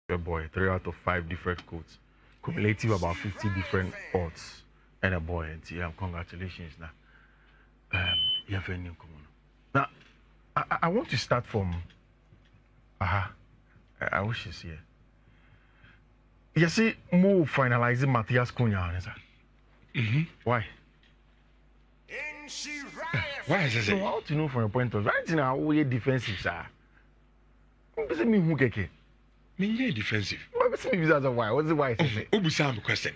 Your boy, 3 out of 5 different codes. Cumulative about 50 different odds. And a boy, and yeah, congratulations now. You have a new common. Now, I want to start from. I wish she's here. You see, more finalizing Matthias Cunha. Why? Why is So, it? how to know from your point of view? Right now, we are defensive, sir. What does it mean, who keke? Me defensive. What does it mean, why? What's the why? Obusa question.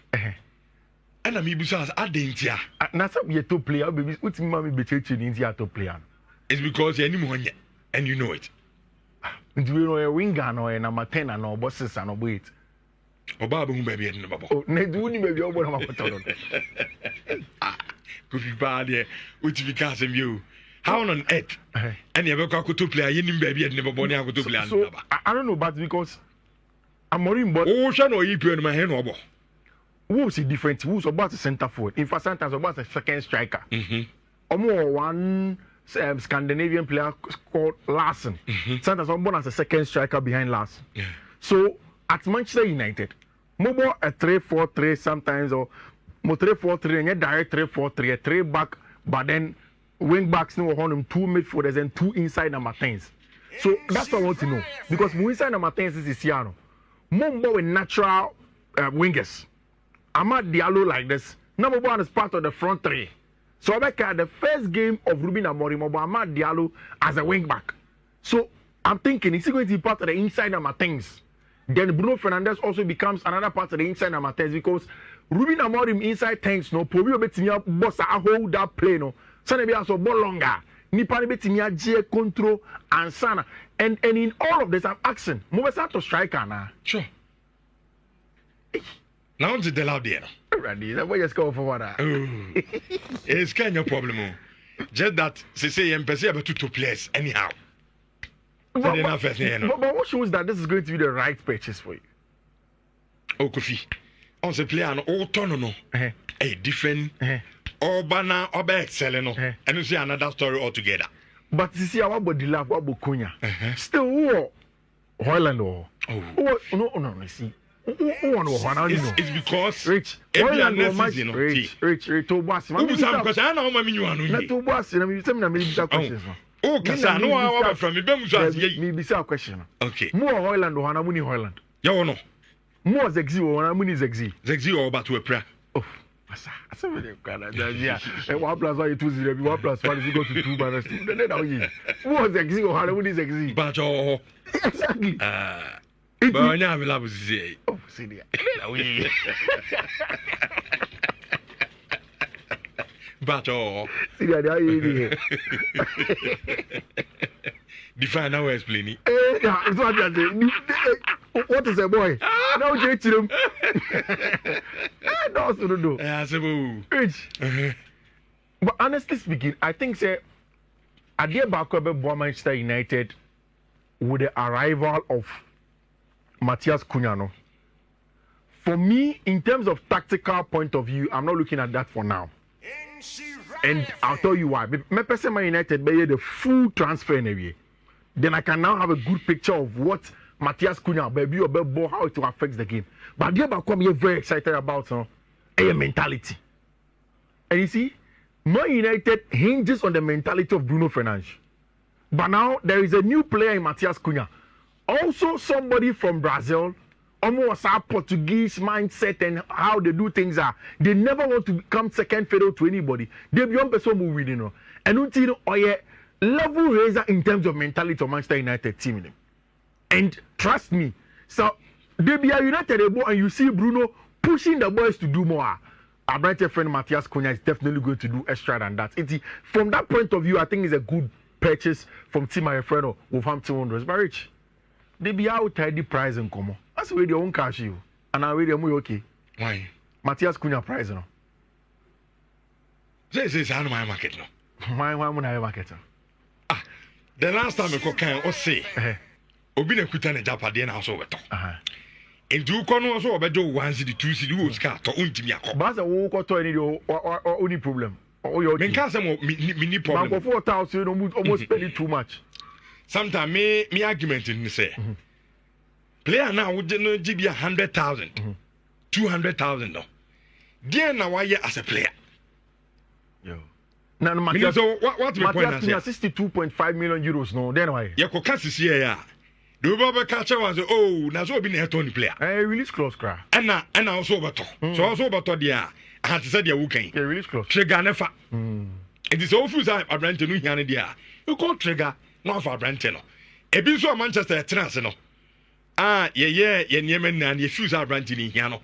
And I'm Ibusa as Adentia. Now, some be a top player, baby. What's mommy be teaching in the top player? It's because you're anyone yet, and you know it. Do you know a winger or a number 10 and no bosses and no wait? Obabu who baby in the bubble. Oh, ne do ni baby obo na mapoto. Could be bad here, which because of you. How on earth? And you ever to play a yin baby and never born to play. So I don't know, but because I'm worried about Ocean or you in my hand or who's a different who's about the center forward. In fact, sometimes about a second striker. Or one Scandinavian player called Larsen. Sometimes someone as a second striker behind Larsen. So at Manchester United, more a 3-4-3 sometimes or more 3-4-3 and a direct 3-4-3, a 3 back, but then wing backs no on 2 midfielders and 2 inside number 10s. So that's what I want to know. Because inside number 10s is Siano. More with natural wingers. Amad Diallo like this. Number 1 is part of the front 3. So I at the first game of Ruben Amorim, Amad Diallo as a wing back. So I'm thinking, is he going to be part of the inside number 10s? Then Bruno Fernandes also becomes another part of the inside number 10s because Ruben Amorim inside 10s, no, Pobi Obetinia boss a hold that play, no. Sana be also ball longer. Nipa Obetinia J control and Sana. And in all of this, I'm asking, Mobesa to striker now. Sure. Now it's the loud there. Ready, that way just go for what? It's kind of problem. Just that, say, I'm perceived to 2 players anyhow. But what shows that this is going to be the right purchase for you? Oh, Kofi. On the player, all tono, a different, or banner, or by excelling, and you see another story altogether. But you see, our body love what Bukunya. Still, war, Holland, or no, see. It's because Rich, Rich, to boss. Oh, Cassano, I from me, maybe a question. Okay. More Holland or Hanamuni Holland. You know, more Zexi or Hanamuni Zexi. Zexi or about to a prayer. Oh, I said, yeah. And 1 plus 1 2 1 plus 1 is equal to 2 minus 2. Then more Zexi or Hanamuni Zexi. But exactly. But I never love to say. Oh, see there. But see there. Define how explaining. Yeah, it's what I say. What is a boy? Now you him. No, so do. Rich. But honestly speaking, I think say Adia Bakobe Manchester United with the arrival of Matthias Cunha. For me, in terms of tactical point of view, I'm not looking at that for now. And I'll tell you why. My person Man United be the full transfer anyway. Then I can now have a good picture of what Matthias Cunha baby or ball how it will affect the game. But the other come very excited about a mentality. And you see, Man United hinges on the mentality of Bruno Fernandes. But now there is a new player in Matthias Cunha. Also somebody from Brazil, almost our Portuguese mindset and how they do things are. They never want to become second fiddle to anybody. They beyond person who win, you know. And until level raiser in terms of mentality of Manchester United team. And trust me, so they be a United and you see Bruno pushing the boys to do more. Our brighter friend Matthias Cunha is definitely going to do extra than that. From that point of view, I think it's a good purchase from Team Alfredo Wolverhampton Wanderers. But Rich, they be out tidy price and come on. That's where they own cash you. And I really am okay. Why? Matthias Cunha price no. This is how my market no. Why would I market? The last time I can or say Obi na kuta na Japan na so weto. Nti uko no so obedo 1 city 2 city wo sika to untimi akọ. Ba se wo ko to any only problem. Oh your. Men can say me problem. Man go 4,000 almost spend it too much. Sometimes me argument ni say player now would no give you 100,000, 200,000 no. Dear now why as a player. Yo. Now Matias, so what my point is 62.5 million euros no then why? You could catch this year. The Baba catcher was now so been a Tony player. Release clause cry. And also better. So also better there. I had to say you're working. Release clause. Trigger never. It is all few time a brand new here and you call trigger not for brand no. A bit so Manchester Transno. Yemen and you fuse our brand in here.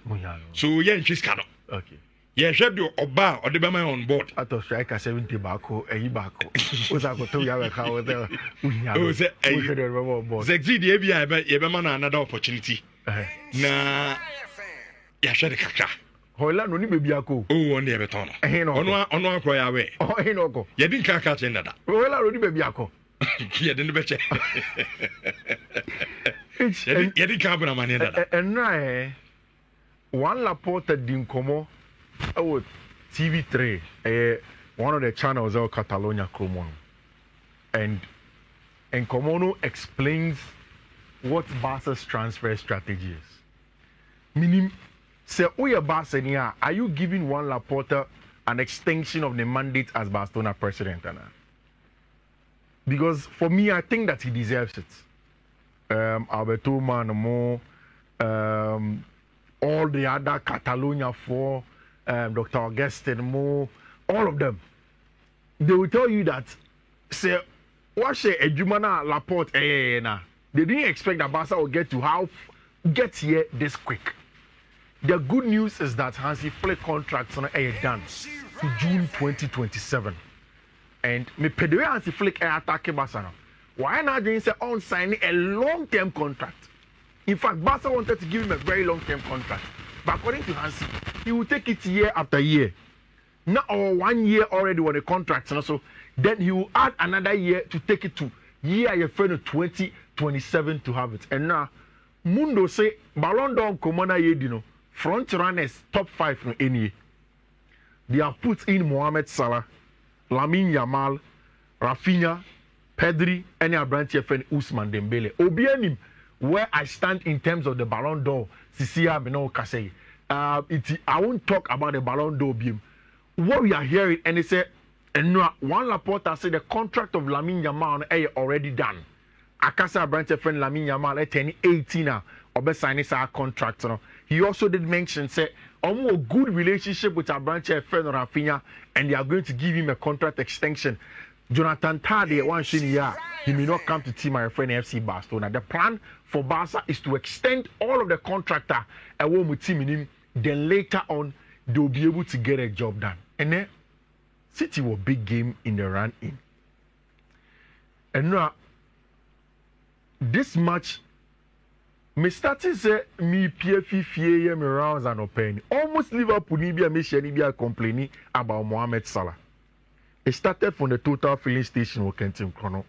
So yeah, she's cano. Okay. Yeah, should do Oba or the Bama on board. I thought striker 70 bako, a bako. Was I got to have a cow there? Zexi, the ABI, Yabamana, another opportunity. Nah, Yasha the Kaka. Hola, no need ako. Oh, on the Everton. On one cry away. Oh, Hinoko. You didn't catch another. Hola, no need ako. You didn't bet. You didn't come on money. And now, one Laporta Dincomo. Oh, TV3, one of the channels of Catalonia Cromon. And Comono explains what Barca's transfer strategy is. Meaning, say, Barca, are you giving Juan Laporta an extension of the mandate as Barcelona president? Because for me, I think that he deserves it. Alberto Manamo, all the other Catalonia for. Dr. Augustine Mo, all of them, they will tell you that, say, what say Ejumana Laporte, they didn't expect that Barca will get here this quick. The good news is that Hansi Flick contracts on done to June 2027. And me pedwe Hansi Flick attack Barca. Why not they say on signing a long-term contract? In fact, Barca wanted to give him a very long-term contract. But according to Hansi, he will take it year after year. Now, or 1 year already on the contract, and so then he will add another year to take it to year 2027 to have it. And now, Mundo say Ballon d'Or Komona Yedino, front runners top 5 no any. They have put in Mohamed Salah, Lamine Yamal, Rafinha, Pedri, and a branch friend Ousmane Dembele. Obianim, where I stand in terms of the Ballon d'Or. Sisia Beno Kasei. I won't talk about the Ballon d'Or beam. What we are hearing, and they say, and one Laporta said the contract of Lamine Yamal is already done. Akasa branch friend Lamine Yamal at 18 now, or be signing our contract. He also did mention say a good relationship with our branch friend Rafinha, and they are going to give him a contract extension. Jonathan Tade, one senior, he may not come to team my friend FC Barcelona. The plan for Barca is to extend all of the contractor and one with team in him. Then later on, they'll be able to get a job done. And then City were big game in the run in. And now this match, me started say me Fiifi me rounds and open. Almost Liverpool be complaining about Mohamed Salah. It started from the total filling station or Kentim Chrono.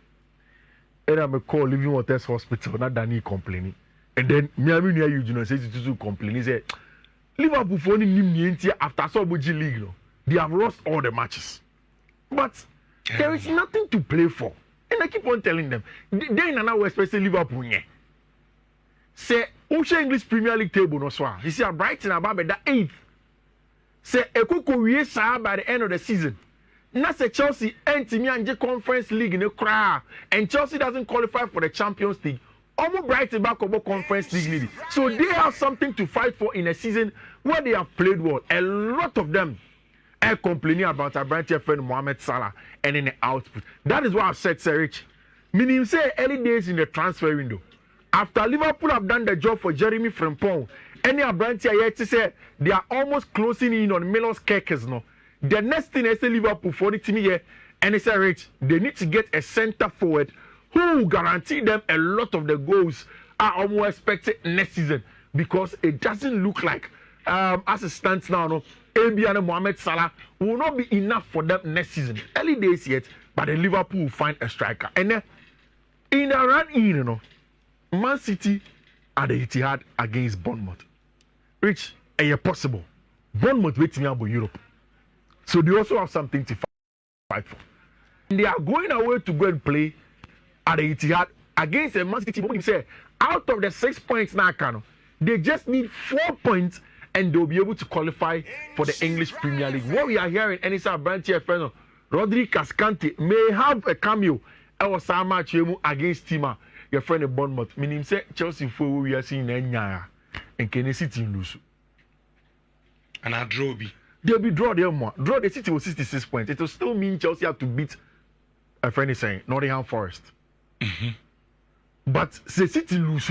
And I'm a call Living Waters Hospital, not Danny complaining. And then Miami near you says to complain. He said, Liverpool for only after Sobuji League, they have lost all the matches. But there is nothing to play for. And I keep on telling them, they in another especially Liverpool. Say, Ocean English Premier League table no swa. You see, Brighton about the 8th. Say, Ekoko by the end of the season. Now say Chelsea enter me and Conference League in the crowd, and Chelsea doesn't qualify for the Champions League. Almost Brighton back over Conference League. So they have something to fight for in a season where they have played well. A lot of them are complaining about our branch friend Mohamed Salah and in the output. That is what I've said, Sir Rich. Meaning say early days in the transfer window. After Liverpool have done the job for Jeremy Frimpong, any branch here to say they are almost closing in on Milos Kerkez no. The next thing is Liverpool for the team here, and it's a rich. They need to get a centre forward who will guarantee them a lot of the goals are almost expected next season, because it doesn't look like, as it stands now, no, AB and Mohamed Salah will not be enough for them next season. Early days yet, but the Liverpool will find a striker. And then in the run in, you know, Man City at the Etihad against Bournemouth. Rich, possible. Bournemouth waiting about Europe. So they also have something to fight for. And they are going away to go and play at the Etihad against a Man City team. Say out of the 6 points now, they just need 4 points and they'll be able to qualify for the English Premier League. What we are hearing, and it's our brand here, friend, Rodri Cascante may have a cameo. I was some match against Tima, your friend in Bournemouth. Meaning, say Chelsea for we are seeing Enya and Kenny City lose. And I draw be. They'll be draw them more. Draw the City with 66 points. It will still mean Chelsea have to beat a friend is saying Nottingham Forest. But the City lose.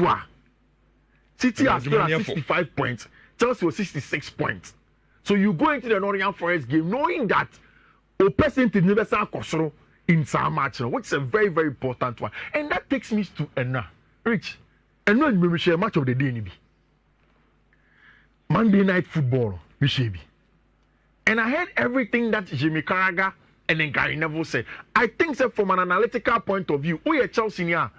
City has still at 65 points. Chelsea was 66 points. So you go into the Nottingham Forest game knowing that a percentage never saw Kosoro in some match, which is a very, very important one. And that takes me to Enna. Rich, and when we share match of the day, Monday Night Football, Mishabi. And I heard everything that Jimmy Carragher and then Gary Neville said. I think that from an analytical point of view, we are Chelsea here.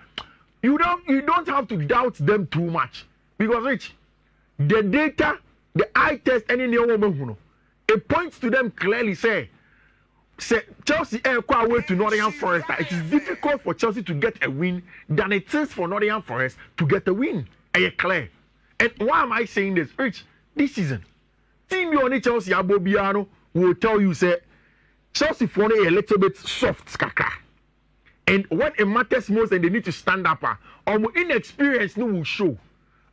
You don't have to doubt them too much. Because Rich, the data, the eye test, any new woman, it points to them clearly say Chelsea are quite away to Nottingham Forest. It is difficult for Chelsea to get a win than it is for Nottingham Forest to get a win. Clear. And why am I saying this? Rich, this season, team you only Chelsea Abobiano will tell you say Chelsea for a little bit soft skaka. And when it matters most and they need to stand up, inexperience no will show.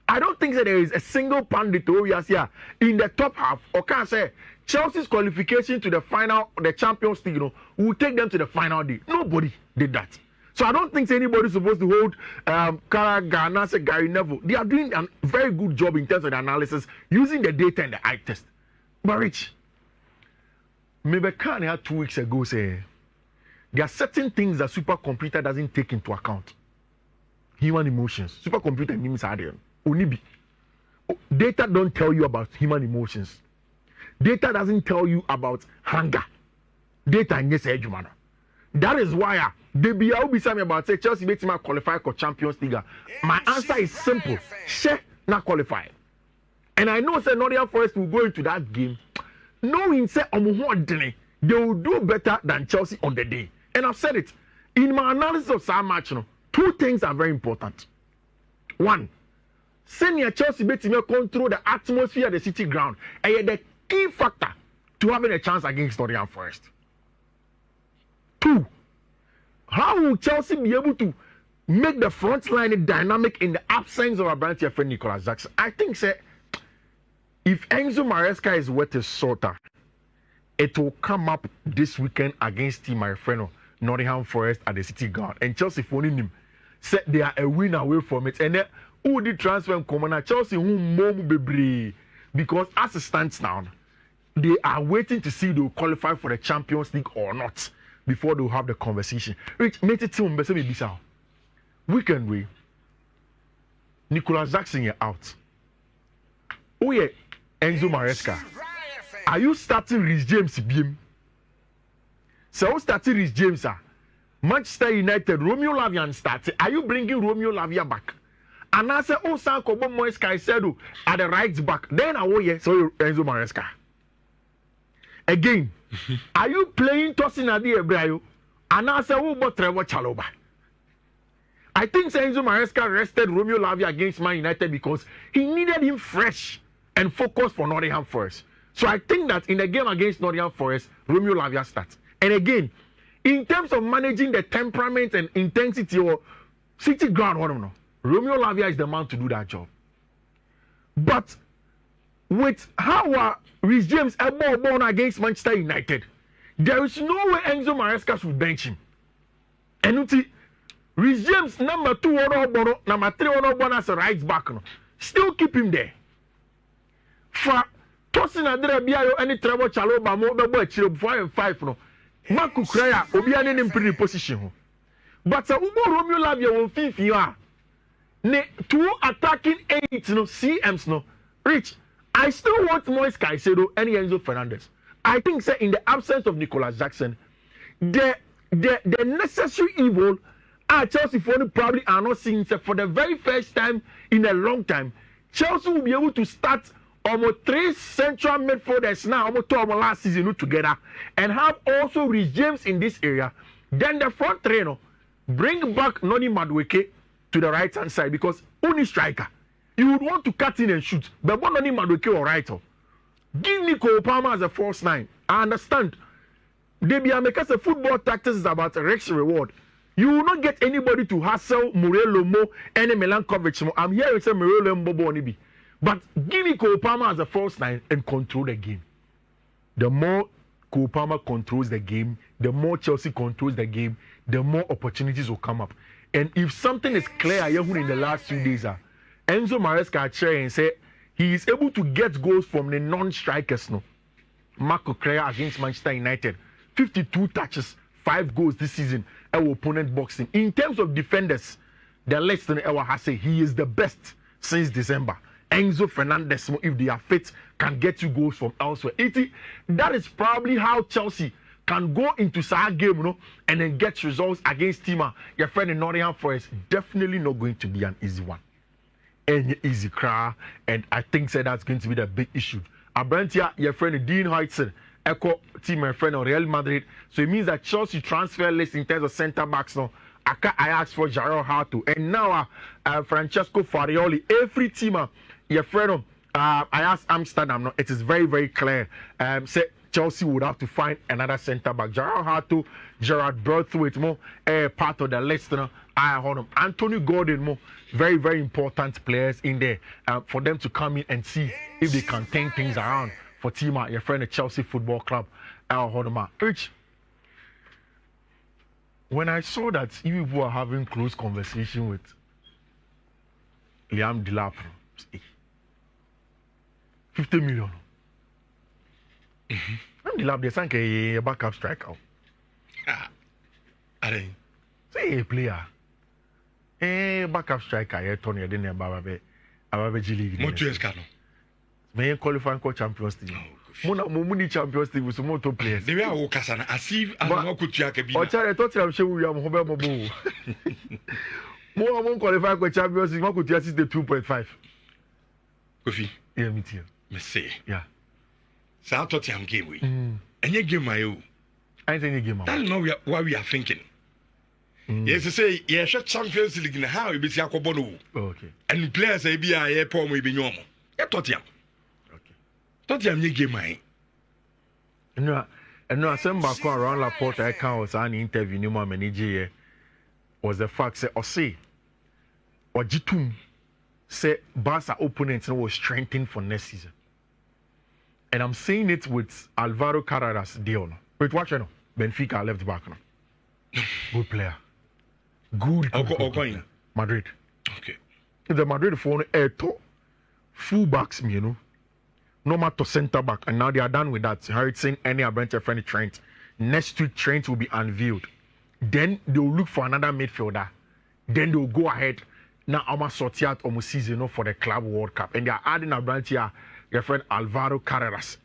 I don't think that there is a single pundit who is here in the top half or can say Chelsea's qualification to the final, the Champions League, will take them to the final day. Nobody did that. So I don't think anybody's supposed to hold Carragher, Gary Neville. They are doing a very good job in terms of the analysis, using the data and the eye test. But Rich, maybe Khan had 2 weeks ago say there are certain things that supercomputer doesn't take into account. Human emotions. Supercomputer means Onibi. Data don't tell you about human emotions. Data doesn't tell you about hunger. Data and yes, Ejumana. That is why they be about say Chelsea makes me qualify for Champions League. My answer is simple. She not qualify. And I know say Nottingham Forest will go into that game knowing say they will do better than Chelsea on the day. And I've said it. In my analysis of some match, 2 things are very important. One, senior Chelsea makes me control the atmosphere at the City ground. And the key factor to having a chance against Nottingham Forest. 2, how will Chelsea be able to make the front line dynamic in the absence of a brand new friend Nicolas Jackson? I think say if Enzo Maresca is worth his salt, it will come up this weekend against Team Marifreno, Nottingham Forest at the City ground. And Chelsea phoning him said they are a win away from it. And then who did transfer come Chelsea who mom bebre because as it stands now, they are waiting to see they will qualify for the Champions League or not before they will have the conversation. Rich, make it team be weekend way. Nicolas Jackson out. Oh yeah, Enzo Maresca. Are you starting Rhys James BM? So starting Rhys James Manchester United, Romeo Lavia started. Are you bringing Romeo Lavia back? And I said, oh, Sanko Moise Caicedo at the right back. Then I will so Enzo Maresca. Again, are you playing Tosin Adi Ebrayo? And I said, oh, but Trevor Chalobah. I think Enzo Maresca rested Romeo Lavia against Man United because he needed him fresh and focused for Nottingham Forest. So I think that in the game against Nottingham Forest, Romeo Lavia starts. And again, in terms of managing the temperament and intensity or City ground, Romeo Lavia is the man to do that job. But with how Rhys James born against Manchester United, there is no way Enzo Maresca should bench him. And Rhys James number 2 number 3 as a right back, still keep him there. For Tosin Adrebiayo any Trevor Chalobah mo be 4 and 5 Marco Kraya obiane in pretty position. But Romeo Lavia will Fiifi ne 2 attacking 8 CMs Rich, I still want Moise Caicedo and Enzo Fernandez. I think say in the absence of Nicolas Jackson, the necessary evil Chelsea probably are not seeing say, for the very first time in a long time. Chelsea will be able to start almost 3 central midfielders now, almost 2 last season together, and have also Rhys James in this area. Then the front three, bring back Noni Madueke to the right hand side because only striker. You would want to cut in and shoot. But one only Madueke or right. Give Nico Palmer as a false nine. I understand. Because the football tactics is about risk reward. You will not get anybody to hassle Morello Mo and Milankovic. I'm hearing say Morello Mbobo Onibi. But give me Cole Palmer as a false nine and control the game. The more Cole Palmer controls the game, the more Chelsea controls the game, the more opportunities will come up. And if something is clear in the last 2 days, Enzo Maresca chair and say he is able to get goals from the non-strikers. No, Marco Correa against Manchester United, 52 touches, 5 goals this season. Our opponent boxing. In terms of defenders, the list in our has say he is the best since December. Enzo Fernandez, if they are fit, can get you goals from elsewhere. That is probably how Chelsea can go into Saha game, and then get results against Tima. Your friend in Nottingham Forest, definitely not going to be an easy one. Any easy cry, and I think that's going to be the big issue. Abrantia, your friend Dean Hodgson, Echo team, my friend on Real Madrid. So it means that Chelsea transfer list in terms of centre backs now. I asked for Gerard Harto, and now Francesco Farioli. Every team, your friend, I asked Amsterdam. No, it is very, very clear. Say Chelsea would have to find another centre back. Gerard Harto, Gerard Berthwaite, more part of the list. I heard him. Anthony Gordon, more very, very important players in there for them to come in and see if they can turn things around for team. Your friend, the Chelsea Football Club. I heard him. When I saw that you people were having close conversation with Liam Delap, 50 million. Liam Delap, they sank a backup striker. Say a player. A backup striker, Tony, didn't have a G League. May qualify for Champions League. Muna Champions League with some more players. They are Casana, as if I don't could check a bit. I thought I'm sure we are Mobile. More won't qualify for Champions League. What could you assist the 2.5? Kofi, yeah, me too. Say, yeah. So I thought I'm game we. And you give my own. I think you give my own. That's not what we are thinking. Yes, to say, yes, Champions League in how you be Siakobono. Okay. And players say, be a poem will be normal. I thought you. Don't you give my no, and no, I sent back around Larpota. I can't was an interview. No more manager was the fact say or say or Jitum say Barca opponents was strengthened for next season, and I'm saying it with Alvaro Carreras deal. Wait, watch it now. Benfica left back now. Good player. Good player. Madrid. Okay. The Madrid phone full backs me, no matter centre back, and now they are done with that. Harrison, any Abrante friendly Trent. Next week, Trent will be unveiled. Then they will look for another midfielder. Then they will go ahead. Now, I'm going to sort out almost season for the Club World Cup. And they are adding Abrante, your friend Alvaro Carreras.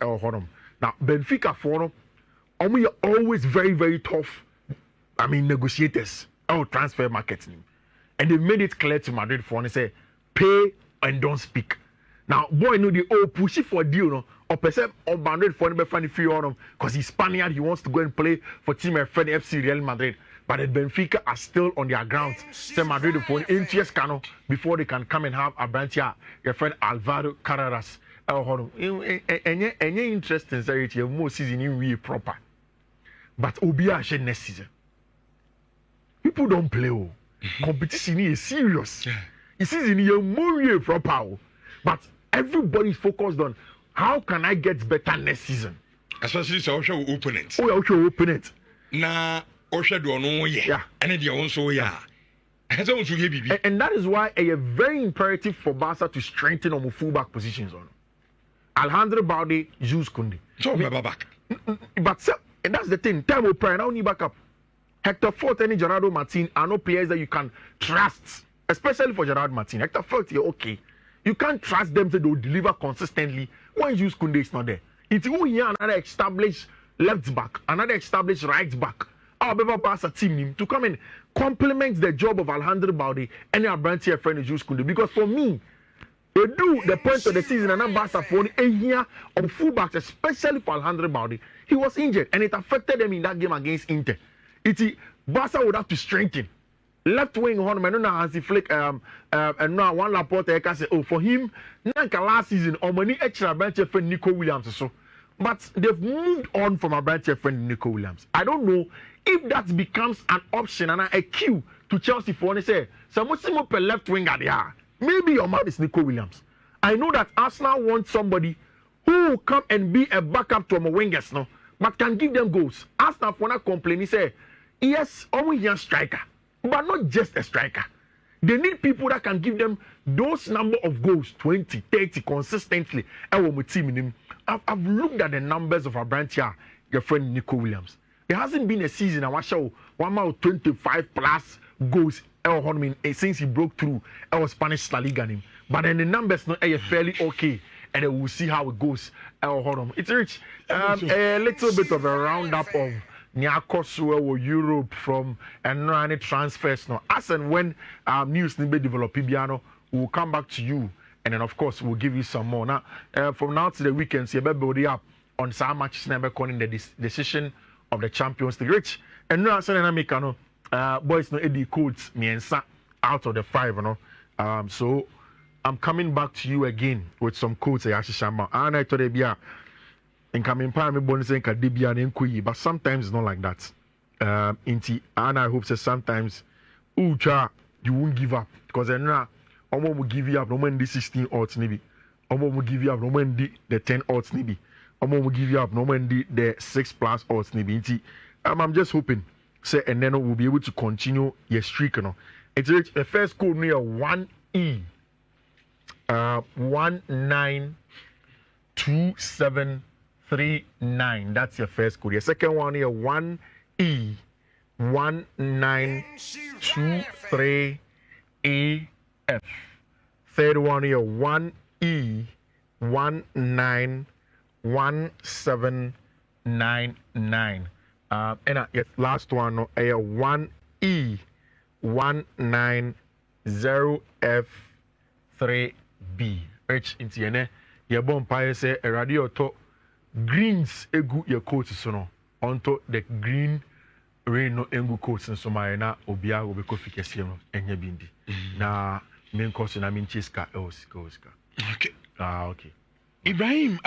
Now, Benfica for them, are always very, very tough. Negotiators or transfer marketing. And they made it clear to Madrid for them. They say, pay and don't speak. Now, boy, the push it for a deal, or percent on Madrid for the funny fee on him because he's Spaniard. He wants to go and play for team friend FC Real Madrid. But the Benfica are still on their grounds. Say Madrid for an interest cano before they can come and have Abrantia, your friend Alvaro Carreras. Any interest in say you more season in we proper. But Obia next season. People don't play. Competition is serious. You see, in more proper. But everybody's focused on how can I get better next season. Especially so Osha opponents. Osha opponents. Na Osha do no yeah. And they also yeah. And that is why a very imperative for Barca to strengthen on fullback positions on. Alejandro Balde, Jules Koundé. So back. But and that's the thing. Time will play. Now need backup. Hector Fort and Gerardo Martin are no players that you can trust, especially for Gerardo Martin. Hector Fort, you're okay. You can't trust them that they'll deliver consistently when Jules Koundé is not there. It's only another established left back, another established right back. Our Barca team to come and complement the job of Alejandro Balde and our branch here friend Jules Koundé. Because for me, they do the point of the season and Barca for a year of fullbacks, especially for Alejandro Balde. He was injured and it affected them in that game against Inter. Barca would have to strengthen. left wing on no Hansi Flick and now one Laporta can say oh for him nanka last season money extra bench friend Nico Williams so but they've moved on from a bench friend Nico Williams. I don't know if that becomes an option and a cue to Chelsea for one say Samusimo per left winger there. Maybe your man is Nico Williams. I know that Arsenal wants somebody who will come and be a backup to our wingers no, but can give them goals. Arsenal for not complain, he say yes, only young striker. But not just a striker. They need people that can give them those number of goals, 20, 30 consistently. I've looked at the numbers of our branch here, your friend Nico Williams. There hasn't been a season I want show 25 plus goals since he broke through our Spanish La Liga name. But then the numbers not fairly okay, and then we'll see how it goes. It's rich. A little bit of a roundup of Niakosu Europe from and any transfers now. As and when news be develop, Pibiano, we'll come back to you, and then of course we'll give you some more. Now, from now to the weekend, see everybody up on some matches never calling the decision of the Champions League. Rich and now saying Americano, boys no Eddie codes me and out of the 5, you know. So I'm coming back to you again with some codes. I actually shama. And I told you and coming pa me bonus and kadibia and nkuyi, but sometimes it's not like that. And I hope that sometimes you won't give up because then Omo will give you up no man the 16 odds maybe. Omo will give you up no man the 10 odds maybe. Omo will give you up no man the 6 plus odds maybe. I'm just hoping say and then we'll be able to continue your streak, you know. It's the first code near 1E 192739. That's your first code. Your second one here 1E 1923AF. Third one here 1E 191799. And yes, last one here 1E 190F3B. Rich into your your bumpire say a radio to greens egu your coats so no onto the green rain no engu coats and so my na obia will be coffee kesiano enya bindi. Na main course na min chiska oska. Okay. Okay. Ibrahim